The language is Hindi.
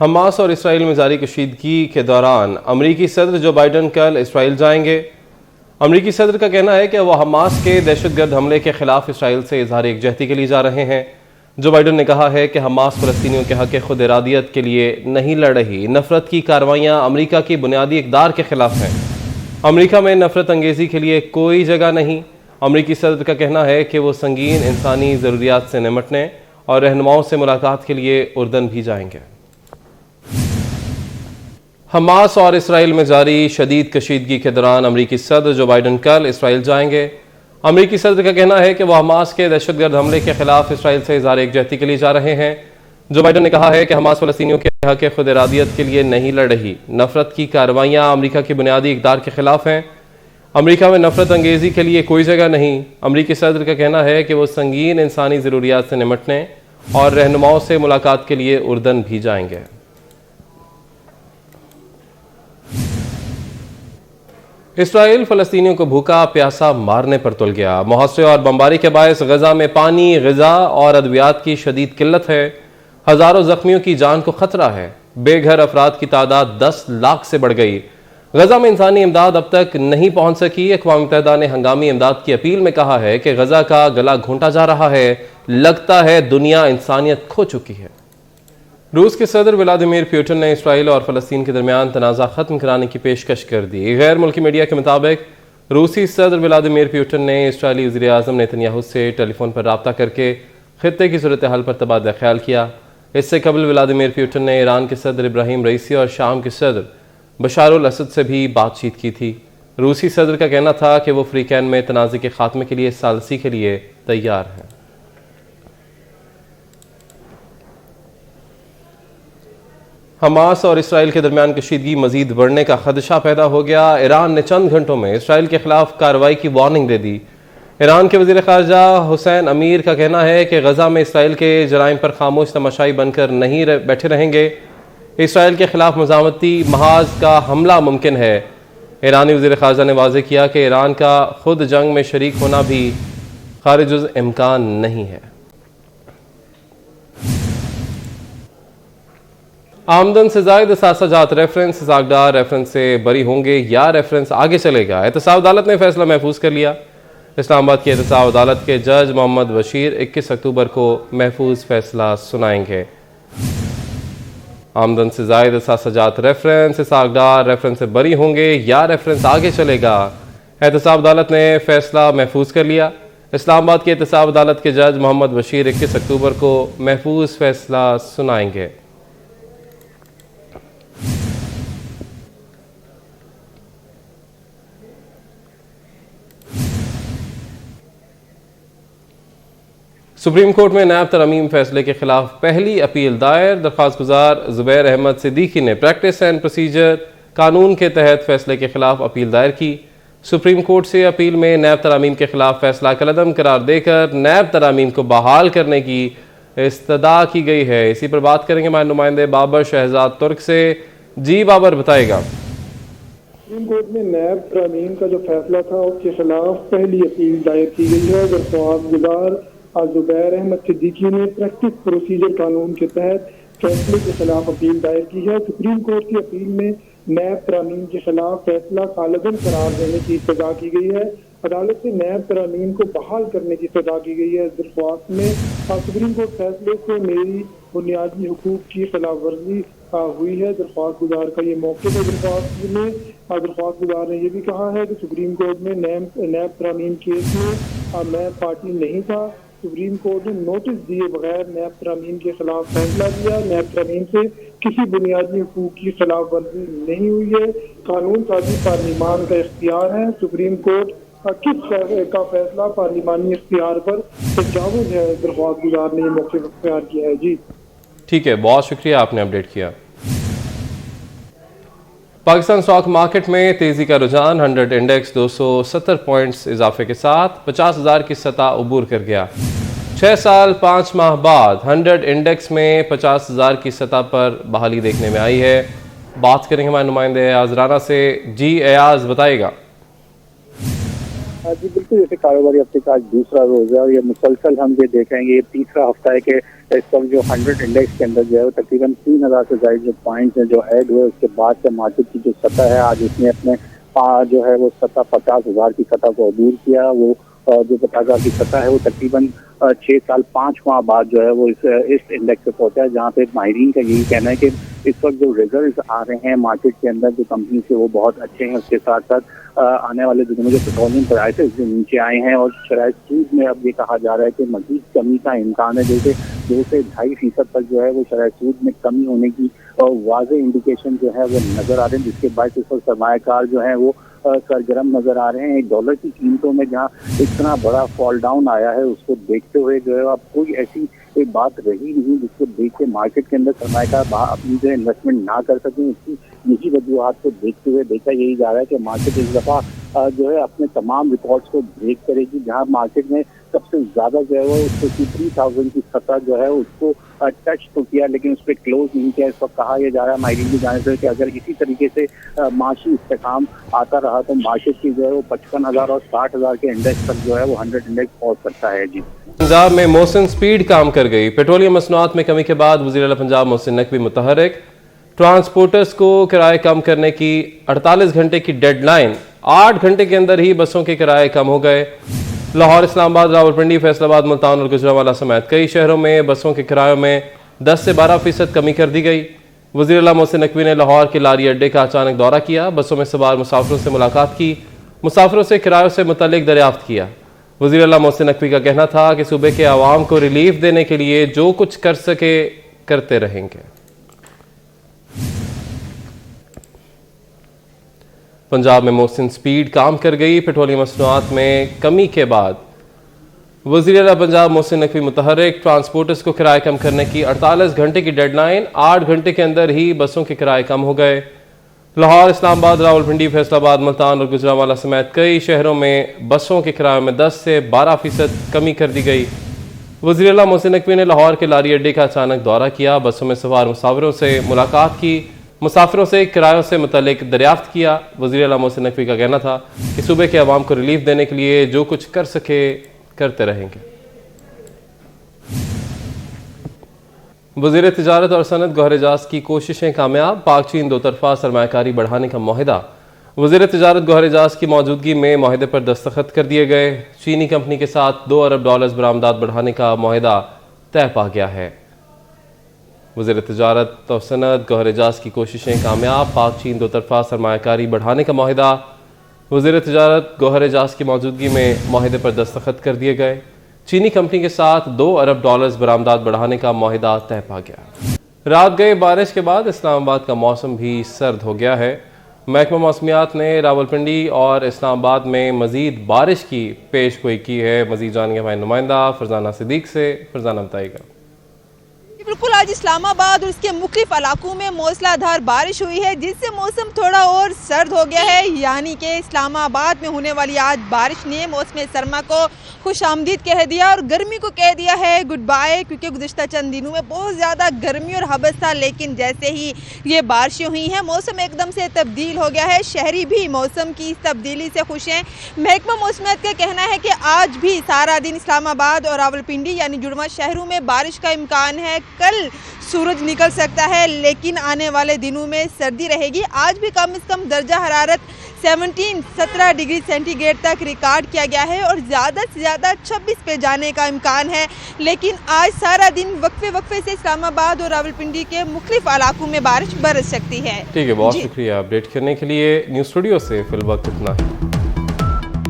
हमास और इसराइल में जारी कशीदगी के दौरान अमरीकी सदर जो बाइडन कल इसराइल जाएंगे। अमरीकी सदर का कहना है कि वह हमास के दहशतगर्द हमले के खिलाफ इसराइल से इजहार एकजहती के लिए जा रहे हैं। जो बाइडन ने कहा है कि हमास फ़लस्तीनियों के हक़ खुद इरादियत के लिए नहीं लड़ रही, नफरत की कार्रवाइयाँ अमरीका की बुनियादी इक़दार के खिलाफ हैं। अमरीका में नफरत अंगेज़ी के लिए कोई जगह नहीं। अमरीकी सदर का कहना है कि वो संगीन इंसानी ज़रूरियात से निमटने और रहनुमाओं से मुलाकात के लिए उर्दन भी जाएंगे। हमास और इसराइल में जारी शदीद कशीदगी के दौरान अमरीकी सदर जो बाइडन कल इसराइल जाएंगे। अमरीकी सदर का कहना है कि वह हमास के दहशतगर्द हमले के खिलाफ इसराइल से इज़हार एकजहती के लिए जा रहे हैं। जो बाइडन ने कहा है कि हमास फ़लस्तीनियों के हक़ खुद इरादियत के लिए नहीं लड़ रही, नफरत की कार्रवाइयाँ अमरीका की बुनियादी इक़दार के खिलाफ हैं। अमरीका में नफरत अंगेज़ी के लिए कोई जगह नहीं। अमरीकी सदर का कहना है कि वो संगीन इंसानी ज़रूरियात से निमटने और रहनुमाओं से मुलाकात के लिए उर्दन भी जाएंगे। इसराइल फ़लस्तीनियों को भूखा प्यासा मारने पर तुल गया। मुहासरे और बमबारी के बायस गजा में पानी, ग़िज़ा और अद्वियात की शदीद किल्लत है। हज़ारों ज़ख्मियों की जान को ख़तरा है। बेघर अफराद की तादाद 10 लाख से बढ़ गई। गजा में इंसानी इमदाद अब तक नहीं पहुँच सकी। अक़वाम मुत्तहिदा ने हंगामी इमदाद की अपील में कहा है कि गजा का गला घोंटा जा रहा है। लगता है दुनिया इंसानियत खो चुकी है। रूस के सदर व्लादिमीर पुतिन ने इसराइल और फ़लस्तीन के दरमियान तनाज़ा ख़त्म कराने की पेशकश कर दी। गैर मुल्की मीडिया के मुताबिक रूसी सदर व्लादिमीर पुतिन ने इसराइली वज़ीर आज़म नेतन्याहू से टेलीफोन पर रब्ता करके ख़ित्ते की सूरत हाल पर तबादला ख्याल किया। इससे कबल व्लादिमीर पुतिन ने ईरान के सदर इब्राहिम रईसी और शाम के सदर बशार अल असद से भी बातचीत की थी। रूसी सदर का कहना था कि वो फ्रीकैन में तनाज़े के खात्मे के लिए सालसी के लिए तैयार हैं। हमास और इसराइल के दरमियान कशीदगी मजीद बढ़ने का खदशा पैदा हो गया। ईरान ने चंद घंटों में इसराइल के खिलाफ कार्रवाई की वार्निंग दे दी। ईरान के वज़ीर ख़ारजा हुसैन अमीर का कहना है कि गजा में इसराइल के जराइम पर खामोश तमाशाई बनकर नहीं बैठे रहेंगे। इसराइल के खिलाफ मज़ामती महाज का हमला मुमकिन है। ईरानी वज़ीर ख़ारजा ने वाज़ेह किया कि ईरान का खुद जंग में शरीक होना भी खारिजुल इम्कान नहीं है। आमदन से ज़ायद असासाजात रेफरेंस सागदार रेफरेंस से बरी होंगे या रेफरेंस आगे चलेगा। एहतसाब अदालत ने फैसला महफूज कर लिया। इस्लामाबाद की एहतसाब अदालत के जज मोहम्मद बशीर 21 अक्टूबर को महफूज फैसला सुनाएंगे। आमदन से ज़ायद असासाजात रेफरेंस सागदार रेफरेंस से बरी होंगे या रेफरेंस आगे चलेगा। एहतसाब अदालत ने फैसला महफूज कर लिया। इस्लामाबाद की एहतसाब अदालत के जज मोहम्मद बशीर 21 अक्टूबर को महफूज फैसला सुनाएंगे। सुप्रीम कोर्ट में नायब तरमीम फैसले के खिलाफ पहली अपील दायर। दरख्वास्त गुजार जुबैर अहमद सिद्दीकी ने प्रैक्टिस एंड प्रोसीजर कानून के तहत फैसले के खिलाफ अपील दायर की। सुप्रीम कोर्ट से अपील में नायब तरामीम के खिलाफ फैसला कलअदम करार देकर नायब तरामीम को बहाल करने की इस्तदा की गई है। इसी पर बात करेंगे हमारे नुमाइंदे बाबर शहजाद तुर्क से। जी बाबर, बताएगा। सुप्रीम कोर्ट में नायब तरामीम का जो फैसला था उसके खिलाफ पहली अपील दायर की गई है। दरख्वास्त गुजार जुबैर अहमद सिद्दीकी ने प्रैक्टिस प्रोसीजर कानून के तहत फैसले के खिलाफ अपील दायर की है। सुप्रीम कोर्ट की अपील में नायब तरामीम के खिलाफ फैसला कालअदम करार देने की इस्तदा की गई है। अदालत से नायब तरामीम को बहाल करने की इस्तदा की गई है। दरख्वास्त में सुप्रीम कोर्ट फैसले से मेरी बुनियादी हुकूक की खिलाफ वर्जी हुई है। दरख्वास्त गुजार का ये मौके है। दरख्वास्त गुजार ने यह भी कहा है कि सुप्रीम कोर्ट में नायब तरामीम केस में मैं पार्टी नहीं था। सुप्रीम कोर्ट ने नोटिस दिए बगैर नायब तरामीम के खिलाफ फैसला दिया। नायब तरामीम से किसी बुनियादी हुकूक की खिलाफ वर्जी नहीं हुई है। कानून साजी पार्लिमान का इख्तियार है। सुप्रीम कोर्ट किस का फैसला पार्लिमानी इख्तियार पर तजावुज़ है। दरख्वास्त गुजार ने ये मौके इख्तियार किया है। जी ठीक है, बहुत शुक्रिया, आपने अपडेट किया। पाकिस्तान स्टॉक मार्केट में तेजी का रुझान 100 इंडेक्स 270 पॉइंट्स इजाफे के साथ 50,000 की सतह उबूर कर गया। 6 साल 5 माह बाद 100 इंडेक्स में 50,000 की सतह पर बहाली देखने में आई है। बात करेंगे हमारे नुमाइंदे अयाज राना से। जी अयाज, बताइएगा। जी बिल्कुल, जैसे कारोबारी हफ्ते का आज दूसरा रोज है और ये मुसलसल हम ये देख रहे हैं, ये तीसरा हफ्ता है कि इस वक्त जो 100 इंडेक्स के अंदर जो है वो तकरीबन 3000 से ज्यादा जो पॉइंट्स हैं जो ऐड हुए, उसके बाद से मार्केट की जो सतह है आज उसने अपने जो है वो सतह 50,000 की सतह को अबूर किया। वो जो 50,000 की सतह है वो तकरीबन 6 साल 5 माह बाद जो है वो इस इंडेक्स पे पहुंचा है, जहाँ पे माहिरीन का यही कहना है कि इस वक्त जो रिजल्ट आ रहे हैं मार्केट के अंदर जो कंपनी से वो बहुत अच्छे हैं। उसके साथ साथ आने वाले दिनों में जो पेट्रोलियम प्राइसेस जो नीचे आए हैं और शराय सूद में अब ये कहा जा रहा है कि मजीद कमी का इम्कान है, जैसे 2 से 2.5% तक जो है वो शराय सूद में कमी होने की वाज़ेह इंडिकेशन जो है वो नजर आ रहे हैं, जिसके बाद इस वक्त सरमायाकार जो है वो सरगर्म नजर आ रहे हैं। $1 की कीमतों में जहाँ इतना बड़ा फॉल डाउन आया है, उसको देखते हुए जो है अब कोई ऐसी एक बात रही नहीं जिसको देख के मार्केट के अंदर सरमायाकार अपनी जो इन्वेस्टमेंट ना कर सकें। इसकी यही वजूहत को देखते हुए देखा यही जा रहा है कि मार्केट इस दफा जो है अपने तमाम रिकॉर्ड्स को ब्रेक करेगी, जहां मार्केट में सबसे ज्यादा जो है वो 53,000 की सतह जो है उसको टच तो किया, लेकिन उस पर क्लोज नहीं किया। इस वक्त कहा यह जा रहा है माहिरीन की जाने से कि अगर इसी तरीके से माशी इस्तेकाम आता रहा तो मार्केट की जो है वो 55,000 और 60,000 के इंडेक्स तक जो है वो 100 इंडेक्स पहुंच सकता है। जी, पंजाब में मौसम स्पीड काम कर गई। पेट्रोलियम मसनूआत में कमी के बाद वज़ीर आला पंजाब मोहसिन नकवी मुतहर्रिक। ट्रांसपोर्टर्स को किराए कम करने की 48 घंटे की डेडलाइन, 8 घंटे के अंदर ही बसों के किराए कम हो गए। लाहौर, इस्लामाबाद, रावलपिंडी, फैसलाबाद, मुल्तान और गुजरांवाला समेत कई शहरों में बसों के किरायों में 10 से 12% कमी कर दी गई। वज़ीर आला मोहसिन नकवी ने लाहौर के लारी अड्डे का अचानक दौरा किया, बसों में सवार मुसाफिरों से मुलाकात की, मुसाफिरों से किरायों से मुतल्लिक दरियाफ्त किया। वज़ीर आला मोहसिन नकवी का कहना था कि सूबे के आवाम को रिलीफ देने के लिए जो कुछ कर सके करते रहेंगे। पंजाब में मौसम स्पीड काम कर गई। पेट्रोलियम मसनूआत में कमी के बाद वज़ीर आला पंजाब मोहसिन नकवी मुतहर्रिक। ट्रांसपोर्टर्स को किराए कम करने की 48 घंटे की डेडलाइन, 8 घंटे के अंदर ही बसों के किराए कम हो गए। लाहौर, इस्लामाबाद, रावलपिंडी, फैसलाबाद, मुल्तान और गुजरांवाला समेत कई शहरों में बसों के किराए में 10 से 12% कमी कर दी गई। वज़ीर आला मोहसिन नकवी ने लाहौर के लारी अड्डे का अचानक दौरा किया, बसों में सवार मुसाफिरों से मुलाकात की, मुसाफिरों से किरायों से मुतल्लिक दरियाफ्त किया। वज़ीर आला मोहसिन नकवी का कहना था कि सूबे के अवाम को रिलीफ देने के लिए जो कुछ कर सके करते रहेंगे। वज़ीर तिजारत और सनत गौहर एजाज की कोशिशें कामयाब। पाक चीन दो तरफा सरमायाकारी बढ़ाने का मुआहिदा। वज़ीर तिजारत गौहर एजाज की मौजूदगी में मुआहिदे पर दस्तखत कर दिए गए। चीनी कंपनी के साथ $2 अरब बरामदात बढ़ाने का मुआहिदा तय पा गया है। वज़ीर तिजारत और सनत गौहर एजाज की कोशिशें कामयाब। पाक चीन दो तरफा सरमायाकारी बढ़ाने का मुआहिदा। वज़ीर तिजारत गौहर एजाज की मौजूदगी में मुआहिदे पर दस्तखत कर दिए गए। चीनी कंपनी के साथ $2 अरब बरामदात बढ़ाने का मुआहिदा तय पा गया। रात गए बारिश के बाद इस्लामाबाद का मौसम भी सर्द हो गया है। महकमा मौसमियात ने रावलपिंडी और इस्लामाबाद में मजीद बारिश की पेशगोई की है। मजीद जानेंगे हमारे नुमाइंदा फरजाना सिद्दीक से। फरजाना बताइएगा। बिल्कुल, आज इस्लामाबाद और इसके मुख्तलिफ इलाकों में मूसलाधार बारिश हुई है, जिससे मौसम थोड़ा और सर्द हो गया है। यानी कि इस्लामाबाद में होने वाली आज बारिश ने मौसम सरमा को खुश आमदीद कह दिया और गर्मी को कह दिया है गुड बाय, क्योंकि गुज़िश्ता चंद दिनों में बहुत ज़्यादा गर्मी और हबस था, लेकिन जैसे ही ये बारिशें हुई हैं मौसम एकदम से तब्दील हो गया है। शहरी भी मौसम की इस तब्दीली से खुश हैं। महकमा मौसमियात का कहना है कि आज भी सारा दिन इस्लामाबाद और रावलपिंडी यानी जुड़वा शहरों में बारिश का इम्कान है। कल सूरज निकल सकता है, लेकिन आने वाले दिनों में सर्दी रहेगी। आज भी कम से कम दर्जा हरारत 17 डिग्री सेंटीग्रेड तक रिकॉर्ड किया गया है और ज़्यादा से ज़्यादा 26 पे जाने का इम्कान है। लेकिन आज सारा दिन वक्फे से इस्लामाबाद और रावलपिंडी के मुख्तलिफ इलाकों में बारिश बरस सकती है। ठीक है, बहुत शुक्रिया अपडेट करने के लिए। न्यूज़ स्टूडियो से फिल वक्त इतना है।